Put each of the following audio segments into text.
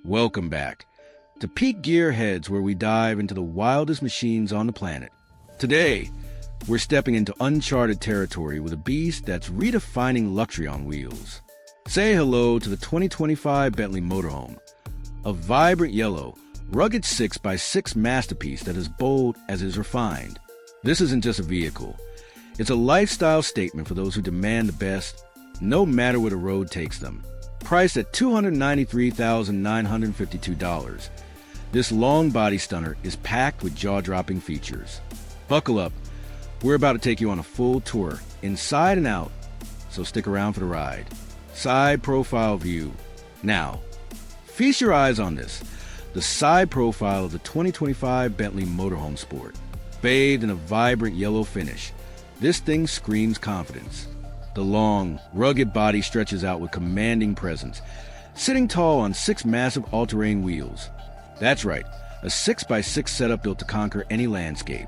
Welcome back to Peak Gearheads, where we dive into the wildest machines on the planet. Today, we're stepping into uncharted territory with a beast that's redefining luxury on wheels. Say hello to the 2025 Bentley Motorhome, a vibrant yellow, rugged 6x6 masterpiece that is bold as it is refined. This isn't just a vehicle. It's a lifestyle statement for those who demand the best, no matter where the road takes them. Priced at $293,952, this long body stunner is packed with jaw-dropping features. Buckle up. We're about to take you on a full tour, inside and out, so stick around for the ride. Side profile view. Now, feast your eyes on this, the side profile of the 2025 Bentley Motorhome Sport. Bathed in a vibrant yellow finish, this thing screams confidence. The long, rugged body stretches out with commanding presence, sitting tall on 6 massive all-terrain wheels. That's right, a 6x6 setup built to conquer any landscape.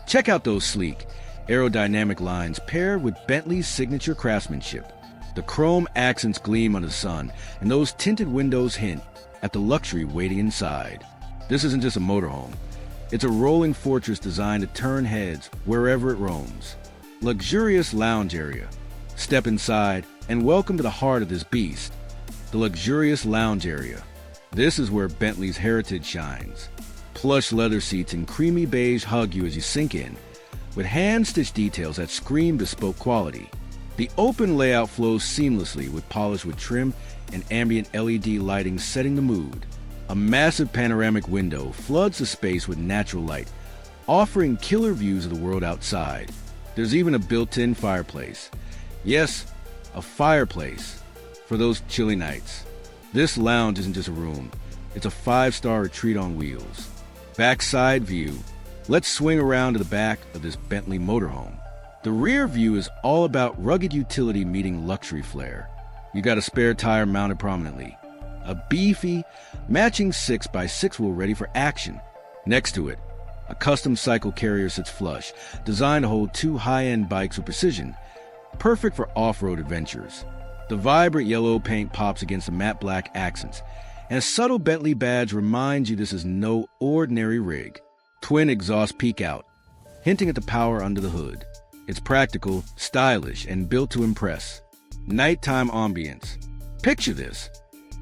Check out those sleek, aerodynamic lines paired with Bentley's signature craftsmanship. The chrome accents gleam under the sun, and those tinted windows hint at the luxury waiting inside. This isn't just a motorhome. It's a rolling fortress designed to turn heads wherever it roams. Luxurious lounge area. Step inside and welcome to the heart of this beast, the luxurious lounge area. This is where Bentley's heritage shines. Plush leather seats and creamy beige hug you as you sink in, with hand-stitched details that scream bespoke quality. The open layout flows seamlessly with polished wood trim and ambient LED lighting setting the mood. A massive panoramic window floods the space with natural light, offering killer views of the world outside. There's even a built-in fireplace. Yes, a fireplace for those chilly nights. This lounge isn't just a room. It's a 5-star retreat on wheels. Backside view. Let's swing around to the back of this Bentley Motorhome. The rear view is all about rugged utility meeting luxury flair. You got a spare tire mounted prominently. A beefy, matching 6x6 wheel ready for action. Next to it, a custom cycle carrier sits flush, designed to hold 2 high-end bikes with precision, perfect for off-road adventures. The vibrant yellow paint pops against the matte black accents, and a subtle Bentley badge reminds you this is no ordinary rig. Twin exhausts peek out, hinting at the power under the hood. It's practical, stylish, and built to impress. Nighttime ambience. Picture this.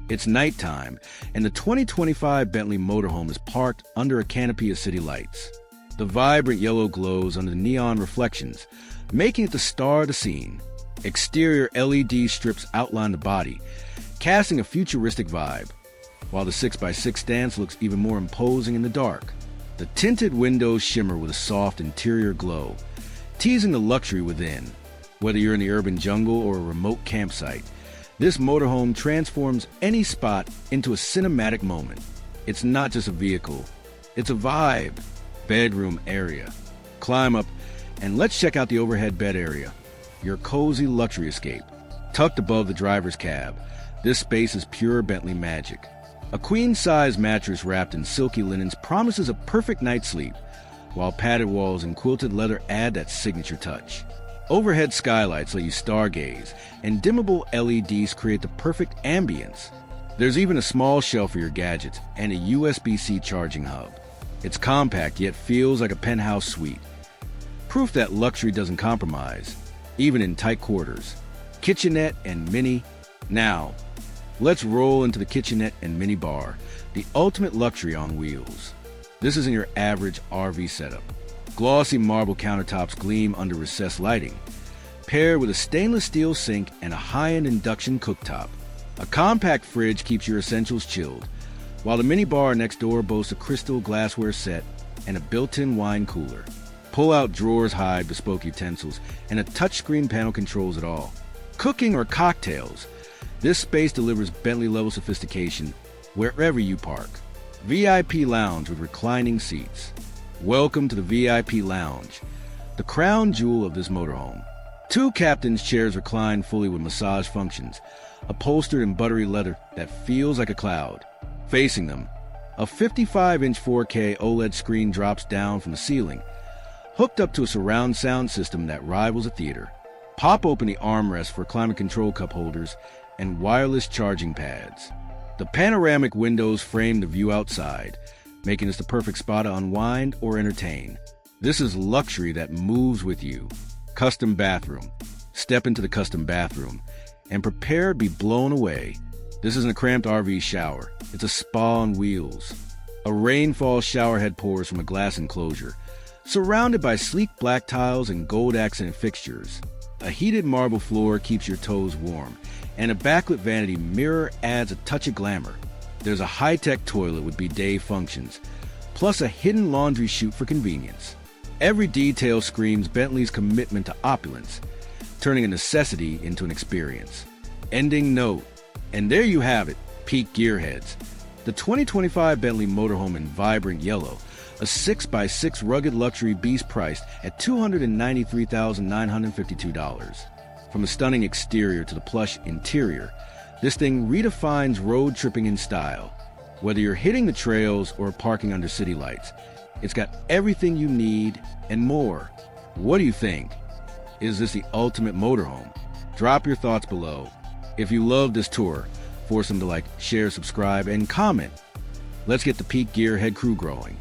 It's nighttime, and the 2025 Bentley Motorhome is parked under a canopy of city lights. The vibrant yellow glows under the neon reflections, making it the star of the scene. Exterior LED strips outline the body, casting a futuristic vibe, while the 6x6 stance looks even more imposing in the dark. The tinted windows shimmer with a soft interior glow, teasing the luxury within. Whether you're in the urban jungle or a remote campsite, this motorhome transforms any spot into a cinematic moment. It's not just a vehicle, it's a vibe. Bedroom area. Climb up and let's check out the overhead bed area, your cozy luxury escape. Tucked above the driver's cab, this space is pure Bentley magic. A queen-size mattress wrapped in silky linens promises a perfect night's sleep, while padded walls and quilted leather add that signature touch. Overhead skylights let you stargaze, and dimmable LEDs create the perfect ambience. There's even a small shelf for your gadgets and a USB-C charging hub. It's compact yet feels like a penthouse suite. Proof that luxury doesn't compromise, even in tight quarters. Kitchenette and mini. Now, let's roll into the kitchenette and mini bar, the ultimate luxury on wheels. This isn't your average RV setup. Glossy marble countertops gleam under recessed lighting, paired with a stainless steel sink and a high-end induction cooktop. A compact fridge keeps your essentials chilled, while the mini bar next door boasts a crystal glassware set and a built-in wine cooler. Pull-out drawers hide bespoke utensils, and a touchscreen panel controls it all. Cooking or cocktails, this space delivers Bentley-level sophistication wherever you park. VIP lounge with reclining seats. Welcome to the VIP lounge, the crown jewel of this motorhome. 2 captain's chairs recline fully with massage functions, upholstered in buttery leather that feels like a cloud. Facing them, a 55-inch 4K OLED screen drops down from the ceiling, hooked up to a surround sound system that rivals a theater. Pop open the armrest for climate control cup holders and wireless charging pads. The The panoramic windows frame the view outside, making this the perfect spot to unwind or entertain. This is luxury that moves with you. Custom bathroom. Step into the custom bathroom and prepare to be blown away. This isn't a cramped RV shower. It's a spa on wheels. A rainfall showerhead pours from a glass enclosure, surrounded by sleek black tiles and gold accent fixtures. A heated marble floor keeps your toes warm, and a backlit vanity mirror adds a touch of glamour. There's a high-tech toilet with bidet functions, plus a hidden laundry chute for convenience. Every detail screams Bentley's commitment to opulence, turning a necessity into an experience. Ending note. And there you have it, peak gearheads. The 2025 Bentley Motorhome in vibrant yellow, a 6x6 rugged luxury beast priced at $293,952. From a stunning exterior to the plush interior, this thing redefines road tripping in style. Whether you're hitting the trails or parking under city lights, it's got everything you need and more. What do you think? Is this the ultimate motorhome? Drop your thoughts below. If you love this tour, force them to like, share, subscribe, and comment. Let's get the Peak Gearhead crew growing.